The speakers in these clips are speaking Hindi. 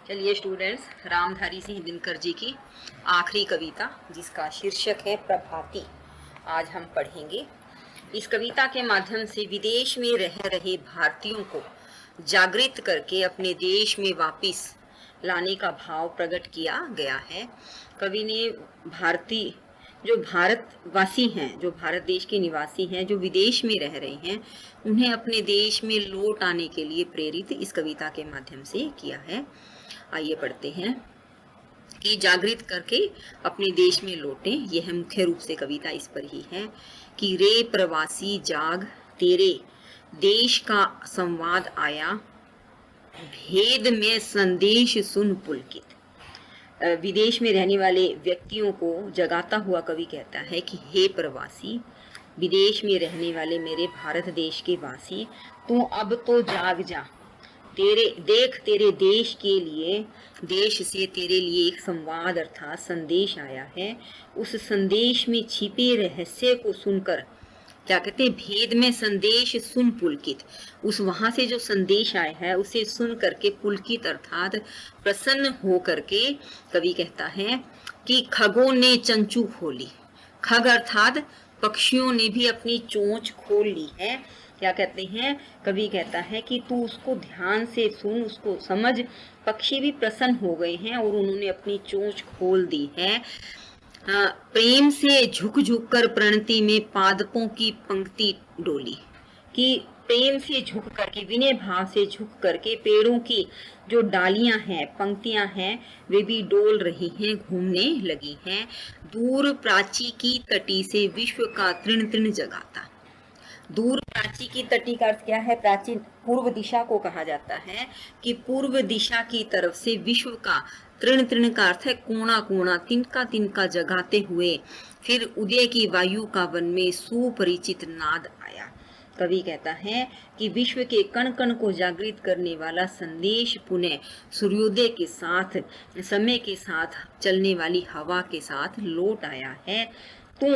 चलिए स्टूडेंट्स, रामधारी सिंह दिनकर जी की आखिरी कविता जिसका शीर्षक है प्रभाती, आज हम पढ़ेंगे। इस कविता के माध्यम से विदेश में रह रहे भारतीयों को जागृत करके अपने देश में वापस लाने का भाव प्रकट किया गया है। कवि ने भारतीय जो भारतवासी हैं, जो भारत देश के निवासी हैं, जो विदेश में रह रहे हैं, उन्हें अपने देश में लौट आने के लिए प्रेरित इस कविता के माध्यम से किया है। आइए पढ़ते हैं कि जागृत करके अपने देश में लौटें। यह मुख्य रूप से कविता इस पर ही है कि रे प्रवासी जाग, तेरे देश का संवाद आया, भेद में संदेश सुन पुलकित। विदेश में रहने वाले व्यक्तियों को जगाता हुआ कवि कहता है कि हे प्रवासी, विदेश में रहने वाले मेरे भारत देश के वासी, तू अब तो जाग जा। तेरे देश के लिए, देश से तेरे लिए एक संवाद अर्थात संदेश आया है। उस संदेश में छिपे रहस्य को सुनकर, क्या कहते हैं, भेद में संदेश सुन पुलकित। उस वहां से जो संदेश आया है उसे सुन करके पुलकित अर्थात प्रसन्न हो करके कवि कहता है कि खगों ने चंचू खोली। खग अर्थात पक्षियों ने भी अपनी चोंच खोल ली है। क्या कहते हैं, कवि कहता है कि तू उसको ध्यान से सुन, उसको समझ। पक्षी भी प्रसन्न हो गए हैं और उन्होंने अपनी चोंच खोल दी है। प्रेम से झुक झुक कर प्रणति में पादपों की पंक्ति डोली, कि प्रेम से झुक करके, विनय भाव से झुक करके पेड़ों की जो डालियां हैं, पंक्तियां हैं, वे भी डोल रही हैं, घूमने लगी हैं। दूर प्राची की तटी से विश्व का तृण तृण जगाता। दूर प्राची की तटी का अर्थ क्या है? प्राचीन पूर्व दिशा को कहा जाता है कि पूर्व दिशा की तरफ से विश्व का, तृण तृण का अर्थ है कोना कोना, तिनका तिनका जगाते हुए फिर उदय की वायु का वन में सुपरिचित नाद आया। कवि कहता है कि विश्व के कण कण को जागृत करने वाला संदेश पुनः सूर्योदय के साथ, समय के साथ चलने वाली हवा के साथ लौट आया है। तू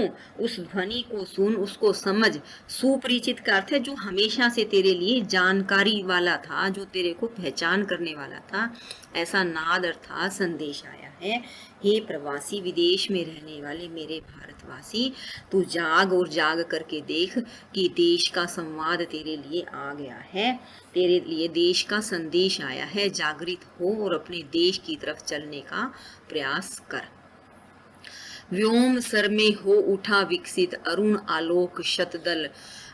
उस ध्वनि को सुन, उसको समझ। सुपरिचित का अर्थ है जो हमेशा से तेरे लिए जानकारी वाला था, जो तेरे को पहचान करने वाला था, ऐसा नाद अर्थात संदेश आया है। हे प्रवासी, विदेश में रहने वाले मेरे भारतवासी, तू जाग और जाग करके देख कि देश का संवाद तेरे लिए आ गया है, तेरे लिए देश का संदेश आया है। जागृत हो और अपने देश की तरफ चलने का प्रयास कर। व्योम सर में हो उठा विकसित, अरुण आलोक शतदल,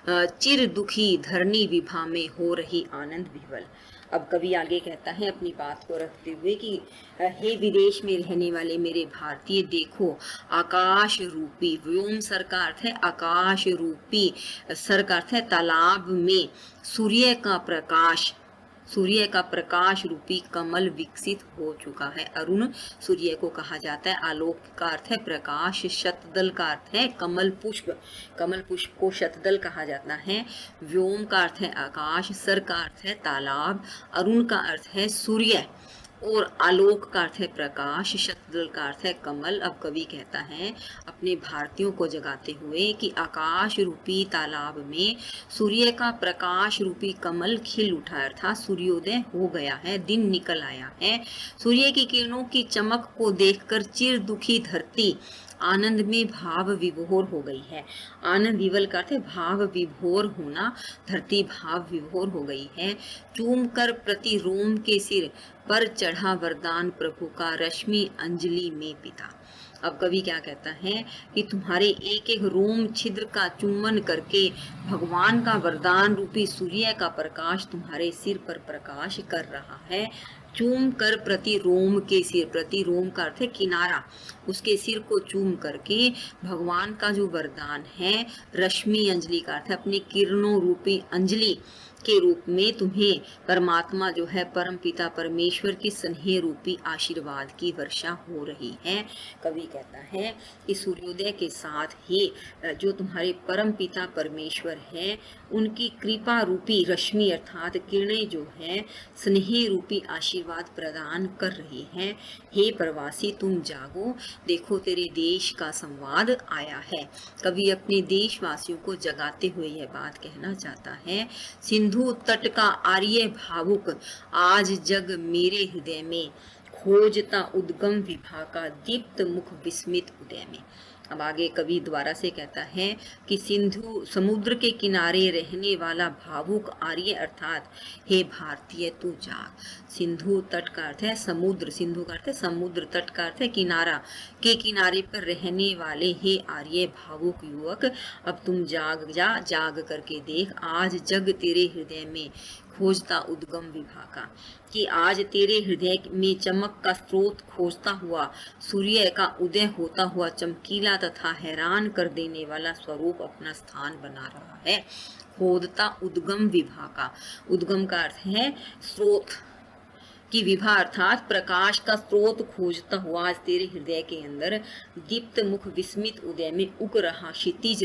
चिर दुखी धरनी विभा में हो रही आनंद विह्वल। अब कवि आगे कहता है अपनी बात को रखते हुए कि हे विदेश में रहने वाले मेरे भारतीय, देखो आकाश रूपी, व्योम सर का अर्थ है आकाश रूपी, सर का अर्थ है तालाब में सूर्य का प्रकाश, सूर्य का प्रकाश रूपी कमल विकसित हो चुका है। अरुण सूर्य को कहा जाता है, आलोक का अर्थ है प्रकाश, शतदल का अर्थ है कमल पुष्प, कमल पुष्प को शतदल कहा जाता है। व्योम का अर्थ है आकाश, सर का अर्थ है तालाब, अरुण का अर्थ है सूर्य और आलोक का अर्थ है प्रकाश, शतदल का अर्थ है कमल। अब कवि कहता है अपने भारतीयों को जगाते हुए कि आकाश रूपी तालाब में सूर्य का प्रकाश रूपी कमल खिल उठा, अर्थात सूर्योदय हो गया है, दिन निकल आया है। सूर्य की किरणों की चमक को देखकर चिर दुखी धरती आनंद में भाव विभोर हो गई है। आनंद विवल का अर्थ है भाव विभोर होना, धरती भाव विभोर हो गई है। चूम कर प्रति रोम के सिर पर चढ़ा वरदान प्रभु का, रश्मि अंजलि में पिता। अब कवि क्या कहता है कि तुम्हारे एक एक रोम छिद्र का चुम्बन करके भगवान का वरदान रूपी सूर्य का प्रकाश तुम्हारे सिर पर प्रकाश कर रहा है। चूम कर प्रति रोम के सिर, प्रति रोम का अर्थ है किनारा, उसके सिर को चूम करके भगवान का जो वरदान है, रश्मि अंजलि का अर्थ है अपनी किरणों रूपी अंजलि के रूप में तुम्हें परमात्मा जो है परम पिता परमेश्वर की स्नेह रूपी आशीर्वाद की वर्षा हो रही है। कवि कहता है कि सूर्योदय के साथ ही जो तुम्हारे परम पिता परमेश्वर है उनकी कृपा रूपी रश्मि अर्थात किरणें जो है स्नेह रूपी आशीर्वाद प्रदान कर रही हैं। हे प्रवासी तुम जागो, देखो तेरे देश का संवाद आया है। कवि अपने देशवासियों को जगाते हुए यह बात कहना चाहता है, सिंधु तट का आर्य भावुक आज जग मेरे हृदय में, खोजता उद्गम विभा का दीप्त मुख विस्मित उदय में। अब आगे कवि द्वारा से कहता है कि सिंधु समुद्र के किनारे रहने वाला भावुक आर्य अर्थात हे भारतीय तू जाग। सिंधु तट का अर्थ है समुद्र, सिंधु का अर्थ है समुद्र, तट का अर्थ है किनारा, के किनारे पर रहने वाले हे आर्य भावुक युवक, अब तुम जाग जा, जाग करके देख, आज जग तेरे हृदय में खोजता उद्गम विभा का, कि आज तेरे हृदय में चमक का स्रोत खोजता हुआ सूर्य का उदय होता हुआ चमकीला तथा हैरान कर देने वाला स्वरूप अपना स्थान बना रहा है। खोदता उद्गम विभा का, उद्गम का अर्थ है स्रोत, की विभा अर्थात प्रकाश का स्रोत खोजता हुआ आज तेरे हृदय के अंदर दीप्त मुख विस्मित उदय में उग रहा क्षितिज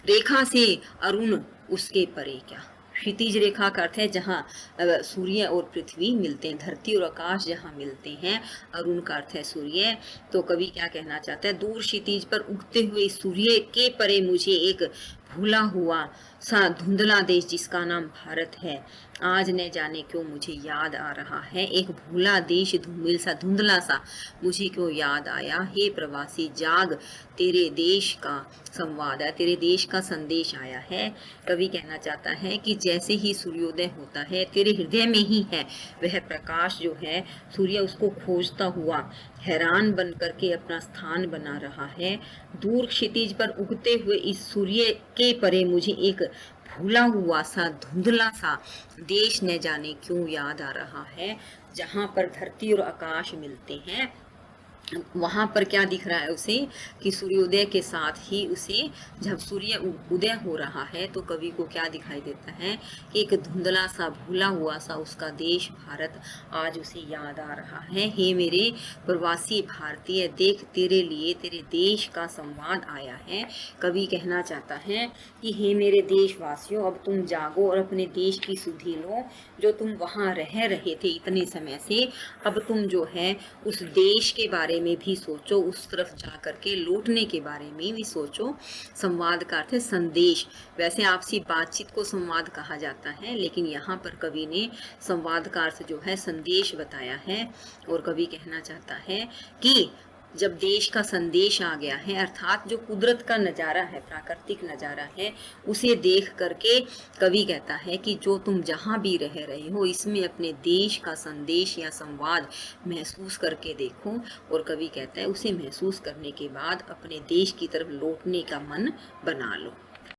रेखा से अरुण उसके परे क्या। क्षितिज रेखा का अर्थ है जहाँ सूर्य और पृथ्वी मिलते हैं, धरती और आकाश जहाँ मिलते हैं। अरुण का अर्थ है सूर्य। तो कवि क्या कहना चाहता है, दूर क्षितिज पर उगते हुए सूर्य के परे मुझे एक भूला हुआ सा धुंधला देश जिसका नाम भारत है, आज न जाने क्यों मुझे याद आ रहा है। एक भूला देश धूमिल सा धुंधला सा मुझे क्यों याद आया। हे प्रवासी जाग, तेरे देश का संवाद है, तेरे देश का संदेश आया है। कवि कहना चाहता है कि जैसे ही सूर्योदय होता है तेरे हृदय में ही है वह प्रकाश जो है, सूर्य उसको खोजता हुआ हैरान बन करके अपना स्थान बना रहा है। दूर क्षितिज पर उगते हुए इस सूर्य के परे मुझे एक भूला हुआ सा धुंधला सा देश न जाने क्यों याद आ रहा है, जहाँ पर धरती और आकाश मिलते हैं। वहां पर क्या दिख रहा है उसे कि सूर्योदय के साथ ही उसे जब सूर्य उदय हो रहा है तो कवि को क्या दिखाई देता है कि एक धुंधला सा भूला हुआ सा उसका देश भारत आज उसे याद आ रहा है। हे मेरे प्रवासी भारतीय देख, तेरे लिए तेरे देश का संवाद आया है। कवि कहना चाहता है कि हे मेरे देशवासियों, अब तुम जागो और अपने देश की सुधि लो। जो तुम वहां रह रहे थे इतने समय से, अब तुम जो है उस देश के बारे में भी सोचो, उस तरफ जा करके लौटने के बारे में भी सोचो। संवाद का अर्थ है संदेश। वैसे आपसी बातचीत को संवाद कहा जाता है, लेकिन यहाँ पर कवि ने संवाद का अर्थ जो है संदेश बताया है। और कवि कहना चाहता है कि जब देश का संदेश आ गया है, अर्थात जो कुदरत का नज़ारा है, प्राकृतिक नज़ारा है, उसे देख करके कवि कहता है कि जो तुम जहाँ भी रह रहे हो इसमें अपने देश का संदेश या संवाद महसूस करके देखो। और कवि कहता है उसे महसूस करने के बाद अपने देश की तरफ लौटने का मन बना लो।